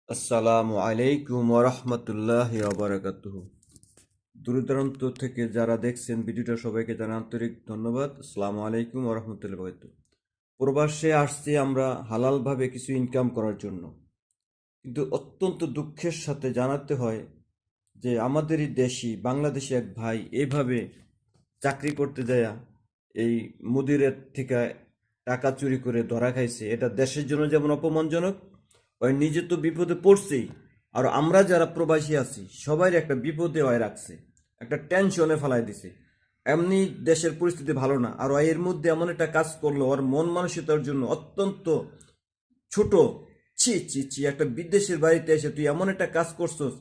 আসসালামু আলাইকুম ওরহমতুল্লাহি ওয়াবারাকাতুহু। দূরদূরান্ত থেকে যারা দেখছেন ভিডিওটা সবাইকে জানাই আন্তরিক ধন্যবাদ। আসসালামু আলাইকুম ওরহমতুল্লাহি ওয়াবারাকাতুহু। প্রবাসে আসছি আমরা হালালভাবে কিছু ইনকাম করার জন্য, কিন্তু অত্যন্ত দুঃখের সাথে জানাতে হয় যে আমাদেরই দেশি বাংলাদেশি এক ভাই এইভাবে চাকরি করতে যায় এই মুদিরের থেকে টাকা চুরি করে ধরা খাইছে। এটা দেশের জন্য যেমন অপমানজনক, ওই নিজে তো বিপদে পড়ছেই, আর আমরা যারা প্রবাসী আছি সবাই একটা বিপদে হয় রাখছে, একটা টেনশনে ফেলাই দিছে। এমনি দেশের পরিস্থিতি ভালো না, আর এর মধ্যে এমন একটা কাজ করলো ওর মন মানসিকতার জন্য অত্যন্ত ছোট। ছি ছি ছি, একটা বিদেশের বাড়িতে এসে তুই এমন একটা কাজ করছস,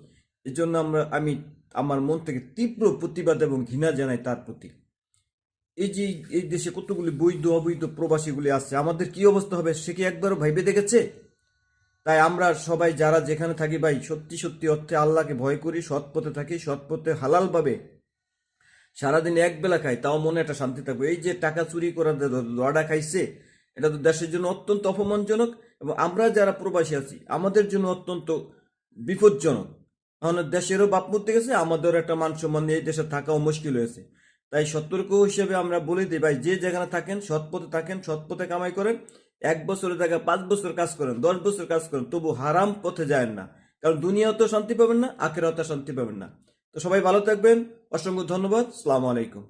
এই জন্য আমি আমার মন থেকে তীব্র প্রতিবাদ এবং ঘৃণা জানাই তার প্রতি। এই যে এই দেশে কতগুলি বৈধ অবৈধ প্রবাসীগুলি আছে, আমাদের কি অবস্থা হবে সে কি একবারও ভাইবে দেখেছে? তাই আমরা সবাই যারা যেখানে থাকি ভাই, সত্যি সত্যি অর্থে আল্লাহকে ভয় করি, সৎ পথে থাকি, সৎ পথে হালালভাবে সারাদিন এক বেলা খাই, তাও মনে একটা শান্তি থাকবে। এই যে টাকা চুরি করার যে লড়া খাইছে, এটা তো দেশের জন্য অত্যন্ত অপমানজনক, এবং আমরা যারা প্রবাসী আছি আমাদের জন্য অত্যন্ত বিপজ্জনক। কারণ দেশেরও বাপ মরতে গেছে, আমাদেরও একটা মান সম্মান নিয়ে এই দেশে থাকাও মুশকিল হয়েছে। তাই সতর্ক হিসেবে আমরা বলে দিই ভাই, যে যেখানে থাকেন সৎ পথে থাকেন, সৎ পথে কামাই করেন। 1 বছরের জায়গায় 5 বছর কাজ করেন, 10 বছর কাজ করেন, তবু হারাম পথে যায় না। কারণ দুনিয়াতেও শান্তি পাবেন না, আখেরাতেও শান্তি পাবেন না। তো সবাই ভালো থাকবেন। অসংখ্য ধন্যবাদ। আসসালামু আলাইকুম।